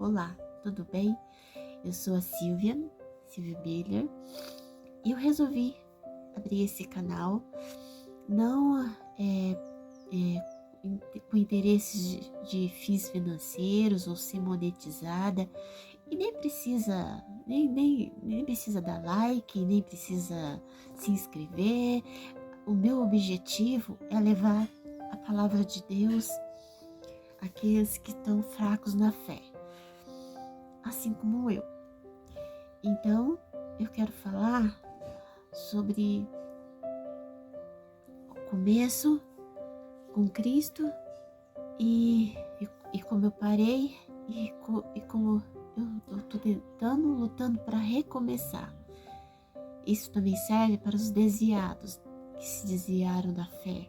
Olá, tudo bem? Eu sou a Silvia Biller, e eu resolvi abrir esse canal, não com interesses de fins financeiros ou ser monetizada, e nem precisa dar like, nem precisa se inscrever. O meu objetivo é levar a palavra de Deus àqueles que estão fracos na fé, assim como eu. Então, eu quero falar sobre o começo com Cristo e como eu parei e como eu estou lutando para recomeçar. Isso também serve para os desviados que se desviaram da fé.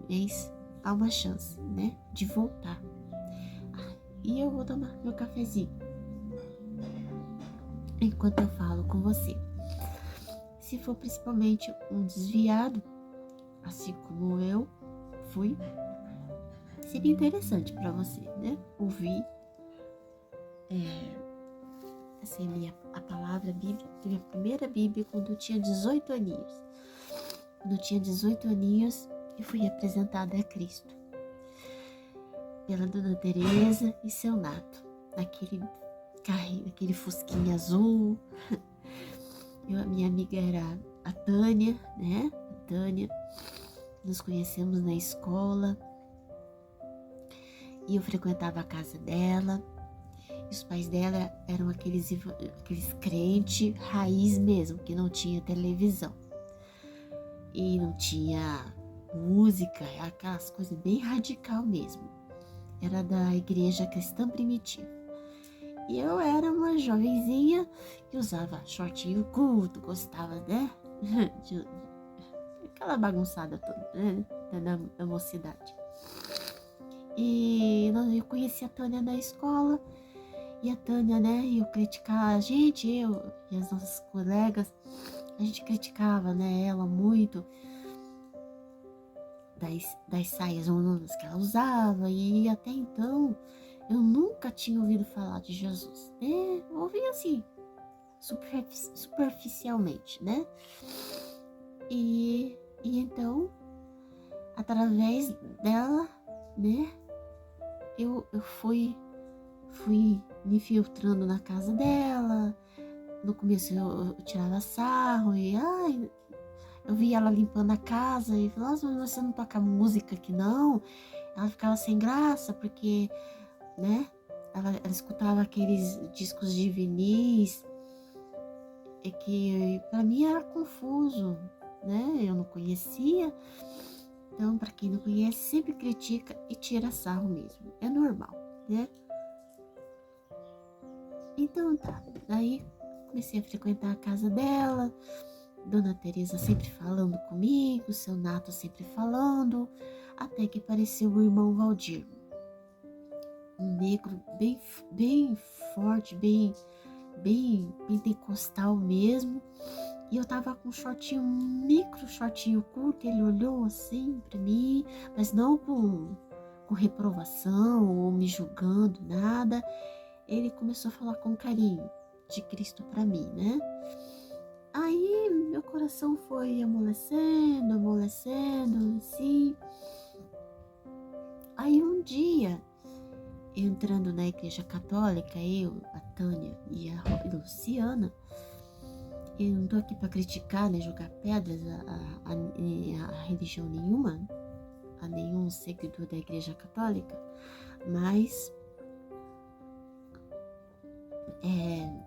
Mas há uma chance, né, de voltar. E eu vou tomar meu cafezinho enquanto eu falo com você. Se for principalmente um desviado, assim como eu fui, seria interessante para você, né? Ouvir a palavra Bíblia, minha primeira Bíblia, quando eu tinha 18 aninhos. Quando eu tinha 18 aninhos, eu fui apresentada a Cristo pela Dona Teresa e seu Nato, naquele carrinho, aquele fusquinha azul. A minha amiga era a Tânia, né? A Tânia. Nos conhecemos na escola e eu frequentava a casa dela. E os pais dela eram aqueles crentes raiz mesmo, que não tinha televisão e não tinha música, aquelas coisas bem radical mesmo. Era da igreja cristã primitiva. E eu era uma jovenzinha que usava shortinho curto, gostava, né? Aquela bagunçada toda, né? Da mocidade. E eu conheci a Tânia na escola. E a Tânia, né? Eu criticava a gente, eu e as nossas colegas, a gente criticava, né? Ela muito das saias ondas que ela usava. E até então eu nunca tinha ouvido falar de Jesus, né? Ouvi assim, superficialmente, né? E então, através dela, né? Eu fui me filtrando na casa dela. No começo eu tirava sarro e eu via ela limpando a casa e falava: nossa, mas você não toca música aqui não? Ela ficava sem graça porque, né, ela escutava aqueles discos de vinis e que para mim era confuso, né? Eu não conhecia. Então, para quem não conhece, sempre critica e tira sarro mesmo. É normal, né? Então tá, daí comecei a frequentar a casa dela, Dona Teresa sempre falando comigo, seu Nato sempre falando, até que apareceu o irmão Valdir, um negro bem forte, bem pentecostal mesmo, e eu tava com um micro shortinho curto. Ele olhou assim pra mim, mas não com reprovação ou me julgando, nada. Ele começou a falar com carinho de Cristo para mim, né? Aí meu coração foi amolecendo, assim. Aí um dia, entrando na igreja católica, eu, a Tânia e a Luciana, eu não tô aqui para criticar, né, jogar pedras a religião nenhuma, a nenhum seguidor da igreja católica, mas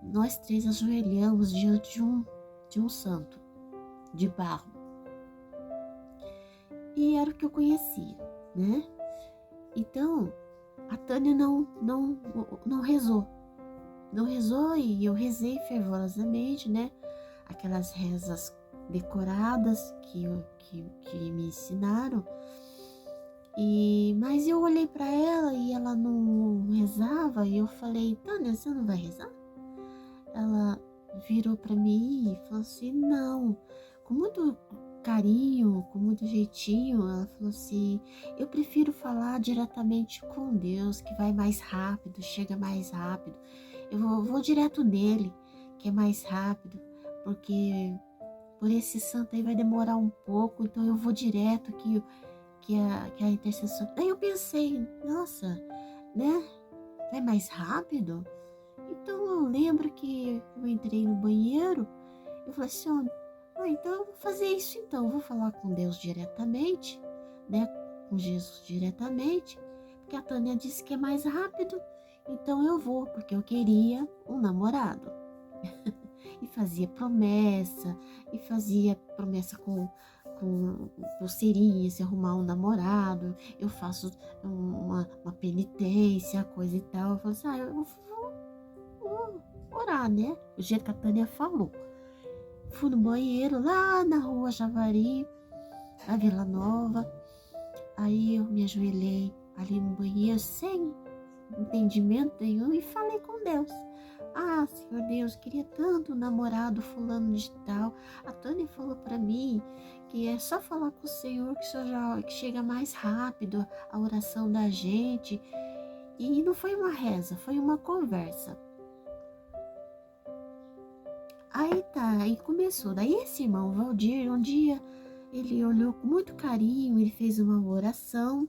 nós três ajoelhamos diante de um santo de barro, e era o que eu conhecia, né? Então a Tânia não rezou, e eu rezei fervorosamente, né? Aquelas rezas decoradas que me ensinaram. Mas eu olhei para ela e ela não rezava, e eu falei: Tânia, você não vai rezar? Ela virou para mim e falou assim: não, com muito carinho, com muito jeitinho, ela falou assim: eu prefiro falar diretamente com Deus, que vai mais rápido, chega mais rápido. Eu vou direto nele, que é mais rápido, porque por esse santo aí vai demorar um pouco, então eu vou direto que a intercessão. Daí eu pensei, nossa, né? Vai mais rápido? Então eu lembro que eu entrei no banheiro, eu falei assim, então eu vou fazer isso então, eu vou falar com Deus diretamente, né? Com Jesus diretamente, porque a Tânia disse que é mais rápido, então eu vou, porque eu queria um namorado. E fazia promessa com pulseirinha, se arrumar um namorado, eu faço uma penitência, coisa e tal. Eu falei assim, eu vou orar, né? O jeito que a Tânia falou. Fui no banheiro, lá na rua Javari, na Vila Nova. Aí eu me ajoelhei ali no banheiro, sem entendimento nenhum, e falei com Deus. Senhor Deus, queria tanto um namorado fulano de tal. A Tânia falou para mim que é só falar com o Senhor que, que chega mais rápido a oração da gente. E não foi uma reza, foi uma conversa. Aí começou. Daí esse irmão Valdir, um dia, ele olhou com muito carinho, ele fez uma oração,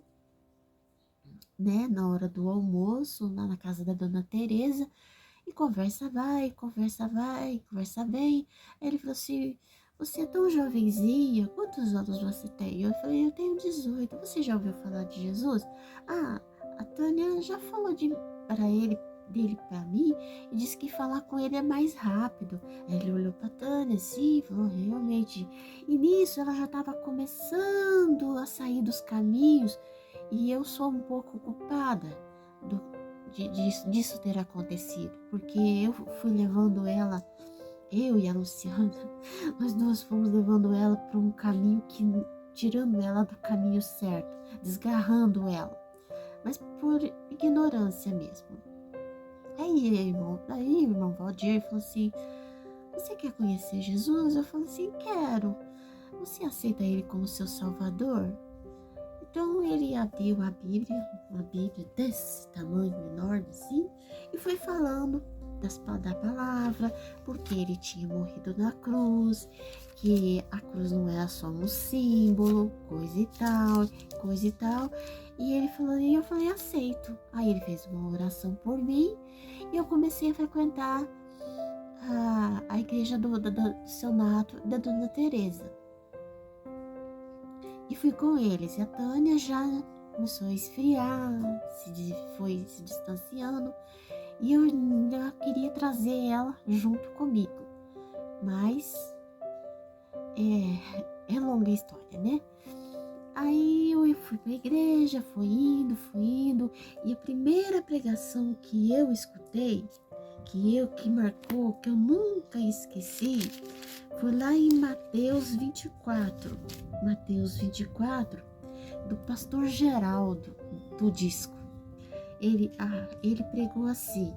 né, na hora do almoço, lá na casa da Dona Teresa. E conversa vai, conversa vem. Aí ele falou assim, você é tão jovenzinha, quantos anos você tem? Eu falei, eu tenho 18. Você já ouviu falar de Jesus? A Tânia já falou dele para mim, e disse que falar com ele é mais rápido. Aí ele olhou para Tânia assim, falou, realmente. E nisso ela já estava começando a sair dos caminhos, e eu sou um pouco culpada disso ter acontecido, porque eu fui levando ela, eu e a Luciana, nós duas fomos levando ela para um caminho tirando ela do caminho certo, desgarrando ela, mas por ignorância mesmo. Aí o irmão Valdir falou assim, você quer conhecer Jesus? Eu falei assim, quero. Você aceita ele como seu salvador? Então ele abriu a Bíblia, uma Bíblia desse tamanho, enorme assim, e foi falando da palavra, porque ele tinha morrido na cruz, que a cruz não era só um símbolo, coisa e tal. E ele falou, e eu falei, aceito. Aí ele fez uma oração por mim, e eu comecei a frequentar a igreja do seu Nato, da Dona Teresa. E fui com eles. E a Tânia já começou a esfriar, foi se distanciando. E eu ainda queria trazer ela junto comigo. Mas é longa a história, né? Aí eu fui para a igreja, fui indo. E a primeira pregação que eu escutei, que marcou, que eu nunca esqueci, foi lá em Mateus 24, do pastor Geraldo, do disco. Ele pregou assim,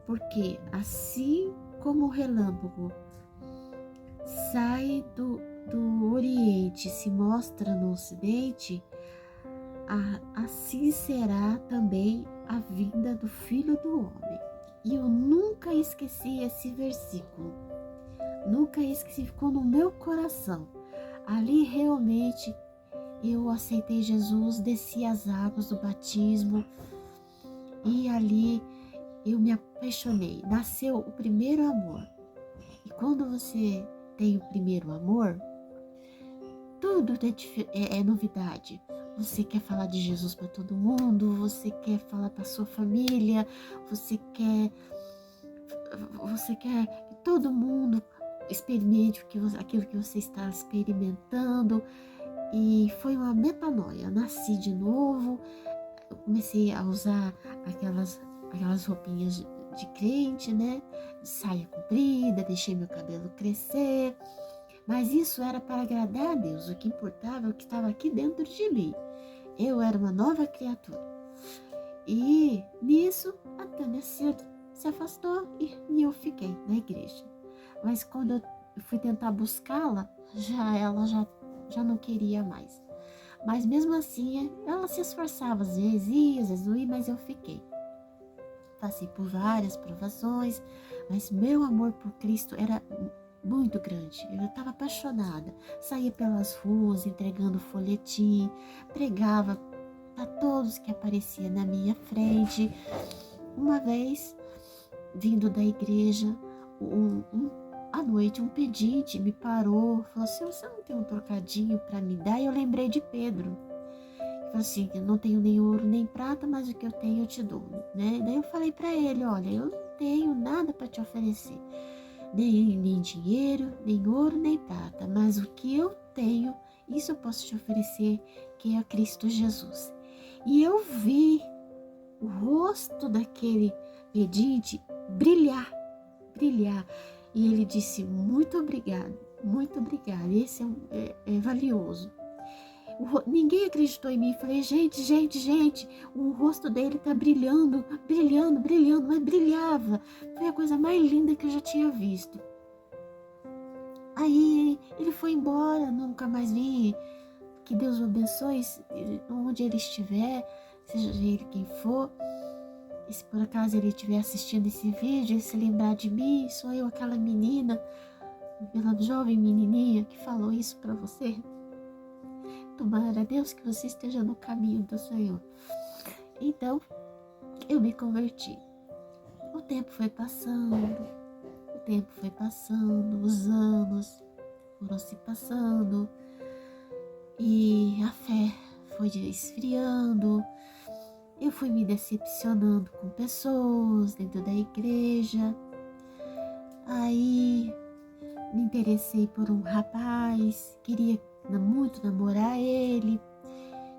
porque assim como o relâmpago sai do Oriente e se mostra no Ocidente, assim será também a vinda do Filho do Homem. E eu nunca esqueci esse versículo. Nunca esqueci, ficou no meu coração. Ali realmente eu aceitei Jesus, desci as águas do batismo e ali eu me apaixonei. Nasceu o primeiro amor. E quando você tem o primeiro amor, tudo é novidade. Você quer falar de Jesus para todo mundo, você quer falar para sua família, você quer que todo mundo experimente aquilo que você está experimentando. E foi uma metanoia. Eu nasci de novo, eu comecei a usar aquelas roupinhas de crente, né? De saia comprida, deixei meu cabelo crescer. Mas isso era para agradar a Deus. O que importava é o que estava aqui dentro de mim. Eu era uma nova criatura. E nisso a Tânia se afastou e eu fiquei na igreja. Mas quando eu fui tentar buscá-la, ela já não queria mais. Mas mesmo assim, ela se esforçava, às vezes ia, às vezes não ia, mas eu fiquei. Passei por várias provações, mas meu amor por Cristo era muito grande. Eu estava apaixonada. Saía pelas ruas entregando folhetim, pregava para todos que apareciam na minha frente. Uma vez, vindo da igreja, à noite, um pedinte me parou, falou assim: você não tem um trocadinho para me dar? E eu lembrei de Pedro. Falou assim: eu não tenho nem ouro nem prata, mas o que eu tenho eu te dou, né? Daí eu falei para ele: olha, eu não tenho nada para te oferecer, nem dinheiro, nem ouro, nem prata, mas o que eu tenho, isso eu posso te oferecer, que é Cristo Jesus. E eu vi o rosto daquele pedinte brilhar. E ele disse: muito obrigado, esse é valioso. Ninguém acreditou em mim. Falei: gente, o rosto dele tá brilhando, mas brilhava. Foi a coisa mais linda que eu já tinha visto. Aí ele foi embora, nunca mais vi. Que Deus o abençoe, onde ele estiver, seja ele quem for. E se por acaso ele estiver assistindo esse vídeo e se lembrar de mim, sou eu, aquela menina, aquela jovem menininha que falou isso para você. Tomara, Deus, que você esteja no caminho do Senhor. Então, eu me converti. O tempo foi passando, os anos foram se passando e a fé foi esfriando. Eu fui me decepcionando com pessoas dentro da igreja. Aí me interessei por um rapaz, queria muito namorar ele.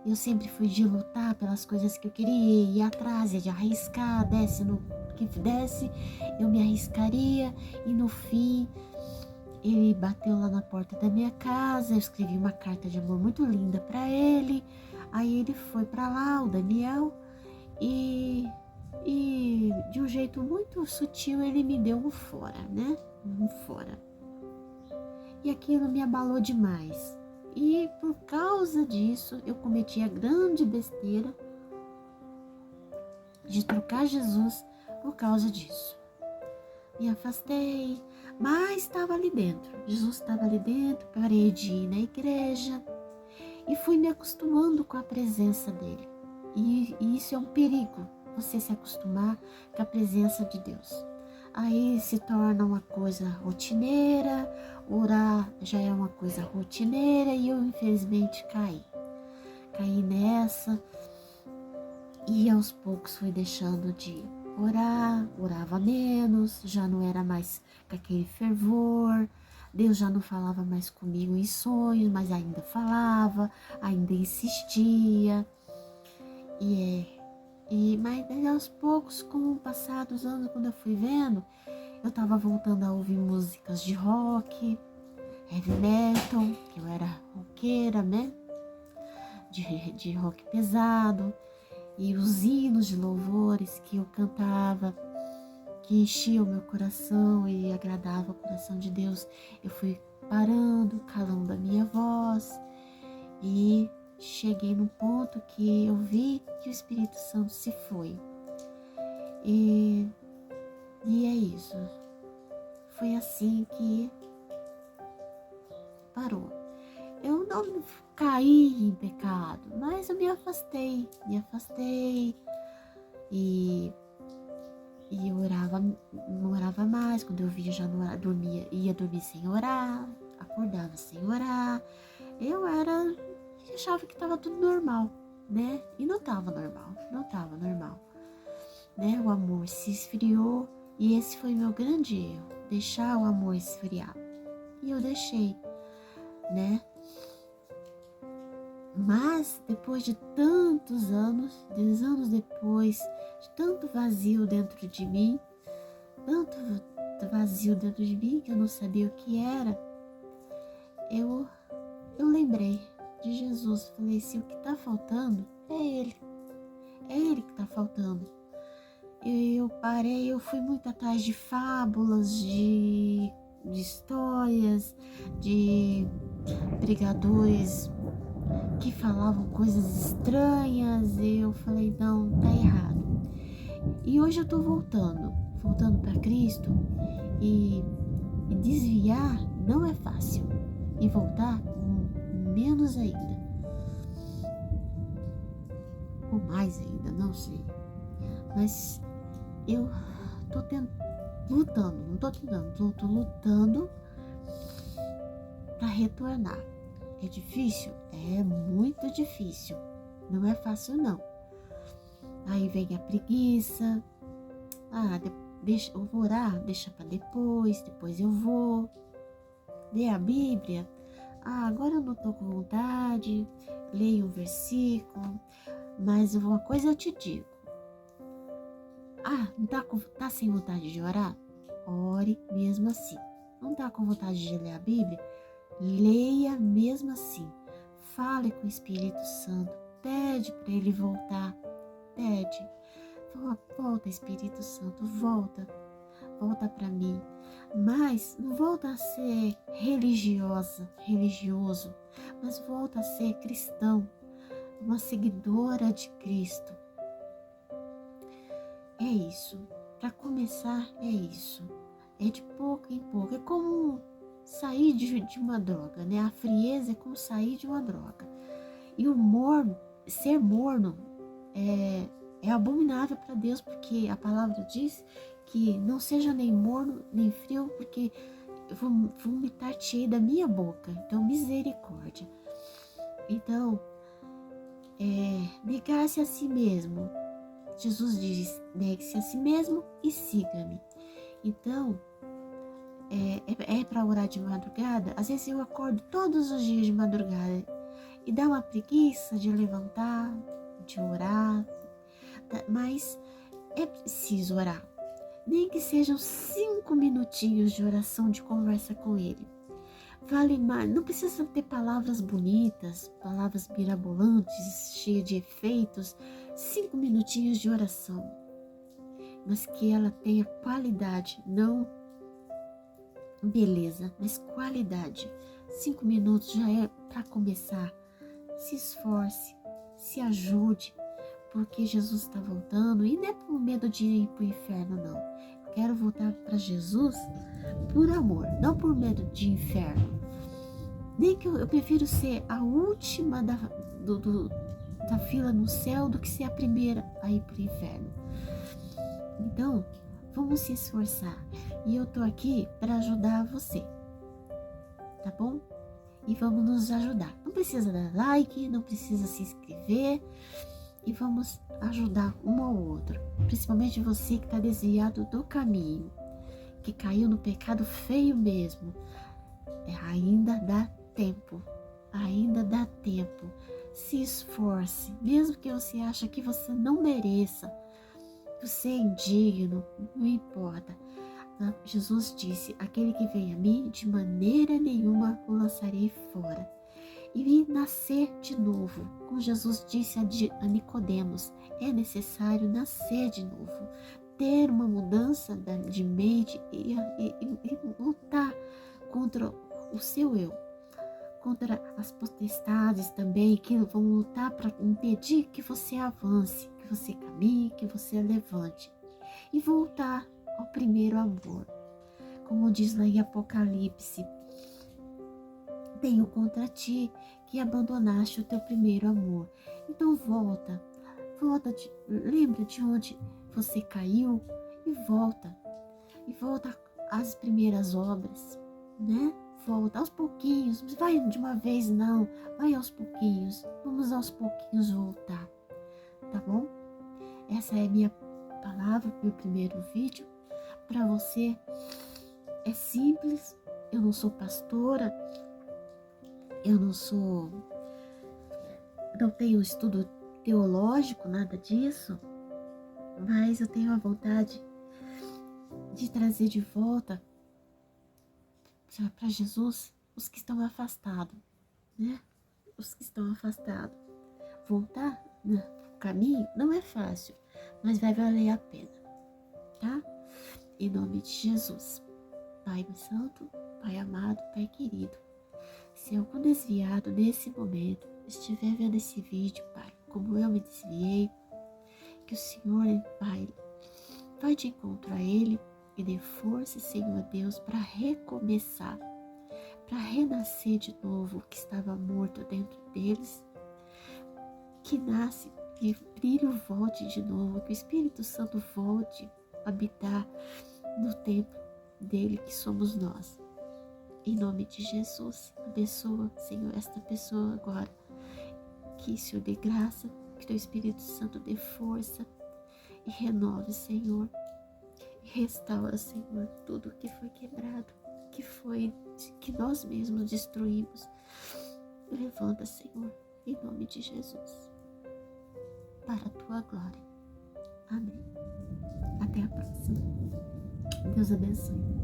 Eu sempre fui de lutar pelas coisas que eu queria, ir atrás, de arriscar, desse no que desse, eu me arriscaria. E no fim, ele bateu lá na porta da minha casa, eu escrevi uma carta de amor muito linda para ele. Aí ele foi para lá, o Daniel, e de um jeito muito sutil ele me deu um fora, né? Um fora. E aquilo me abalou demais. E por causa disso, eu cometi a grande besteira de trocar Jesus por causa disso. Me afastei, mas estava ali dentro. Jesus estava ali dentro, parei de ir na igreja e fui me acostumando com a presença dele. E isso é um perigo, você se acostumar com a presença de Deus. Aí se torna uma coisa rotineira, orar já é uma coisa rotineira e eu infelizmente caí nessa e aos poucos fui deixando de orar, orava menos, já não era mais com aquele fervor, Deus já não falava mais comigo em sonhos, mas ainda falava, ainda insistia, mas aos poucos, com o passar dos anos, quando eu fui vendo, eu tava voltando a ouvir músicas de rock, heavy metal, que eu era roqueira, né? De rock pesado, e os hinos de louvores que eu cantava, que enchiam o meu coração e agradava o coração de Deus. Eu fui parando, calando a minha voz e cheguei num ponto que eu vi que o Espírito Santo se foi. E é isso. Foi assim que parou. Eu não caí em pecado, mas eu me afastei e eu não orava mais. Quando eu via, já não dormia, ia dormir sem orar, acordava sem orar. Eu achava que estava tudo normal, né? E não estava normal, né? O amor se esfriou e esse foi meu grande erro, deixar o amor esfriar. E eu deixei, né? Mas depois de tantos anos, 10 anos depois, de tanto vazio dentro de mim, que eu não sabia o que era, eu lembrei de Jesus. Falei assim: o que está faltando é Ele que está faltando. Eu parei, eu fui muito atrás de fábulas, de de histórias, de pregadores que falavam coisas estranhas. E eu falei, não, tá errado. E hoje eu tô voltando para Cristo, e desviar não é fácil, e voltar menos ainda, ou mais ainda, não sei. Mas eu tô lutando, não tô tentando, tô lutando para retornar. É difícil? É muito difícil. Não é fácil, não. Aí vem a preguiça. Eu vou orar, deixa para depois eu vou. Ler a Bíblia. Agora eu não tô com vontade. Leio um versículo. Mas uma coisa eu te digo. Não tá sem vontade de orar? Ore mesmo assim. Não tá com vontade de ler a Bíblia? Leia mesmo assim. Fale com o Espírito Santo. Pede para ele voltar. Pede. Volta, Espírito Santo, volta para mim. Mas não volta a ser religioso, mas volta a ser cristão, uma seguidora de Cristo. É isso. Para começar, é isso. É de pouco em pouco. É como sair de uma droga, né? A frieza é como sair de uma droga. E ser morno é abominável para Deus, porque a palavra diz que não seja nem morno nem frio, porque eu vou vomitar-te-ei da minha boca. Então, misericórdia. Então, negar-se a si mesmo. Jesus diz, negue-se a si mesmo e siga-me. Então, é para orar de madrugada. Às vezes eu acordo todos os dias de madrugada e dá uma preguiça de levantar, de orar. Mas é preciso orar, nem que sejam 5 minutinhos de oração, de conversa com ele. Vale mais, não precisa ter palavras bonitas, palavras mirabolantes, cheias de efeitos. 5 minutinhos de oração, mas que ela tenha qualidade, não beleza, mas qualidade. 5 minutos já é para começar. Se esforce, se ajude, porque Jesus está voltando, e não é por medo de ir para o inferno, não. Eu quero voltar para Jesus por amor, não por medo de inferno. Nem que eu prefiro ser a última da fila no céu do que ser a primeira a ir para o inferno. Então, vamos se esforçar. E eu tô aqui para ajudar você, tá bom? E vamos nos ajudar. Não precisa dar like, não precisa se inscrever. E vamos ajudar um ao outro, principalmente você que está desviado do caminho, que caiu no pecado feio mesmo. Ainda dá tempo, se esforce, mesmo que você ache que você não mereça, você é indigno, não importa. Jesus disse, aquele que vem a mim, de maneira nenhuma o lançarei fora. E nascer de novo. Como Jesus disse a Nicodemos, é necessário nascer de novo, ter uma mudança de mente e lutar contra o seu eu, contra as potestades também, que vão lutar para impedir que você avance, que você caminhe, que você levante, e voltar ao primeiro amor. Como diz lá em Apocalipse, tenho contra ti que abandonaste o teu primeiro amor. Então volta, lembra de onde você caiu e volta às primeiras obras, né? Volta aos pouquinhos, não vai de uma vez não, vai aos pouquinhos, vamos aos pouquinhos voltar, tá bom? Essa é a minha palavra, meu primeiro vídeo para você. É simples, eu não sou pastora, eu não tenho estudo teológico, nada disso, mas eu tenho a vontade de trazer de volta para Jesus os que estão afastados, né? Os que estão afastados. Voltar no caminho não é fácil, mas vai valer a pena, tá? Em nome de Jesus. Pai santo, Pai amado, Pai querido, se algum desviado nesse momento estiver vendo esse vídeo, Pai, como eu me desviei, que o Senhor, Pai, vai de encontro a ele e dê força, Senhor Deus, para recomeçar, para renascer de novo o que estava morto dentro deles, que nasce e brilho volte de novo, que o Espírito Santo volte a habitar no templo dele que somos nós. Em nome de Jesus, abençoa, Senhor, esta pessoa agora, que o Senhor dê graça, que teu Espírito Santo dê força e renove, Senhor, e restaura, Senhor, tudo que foi quebrado, que nós mesmos destruímos. Levanta, Senhor, em nome de Jesus, para a tua glória. Amém. Até a próxima. Deus abençoe.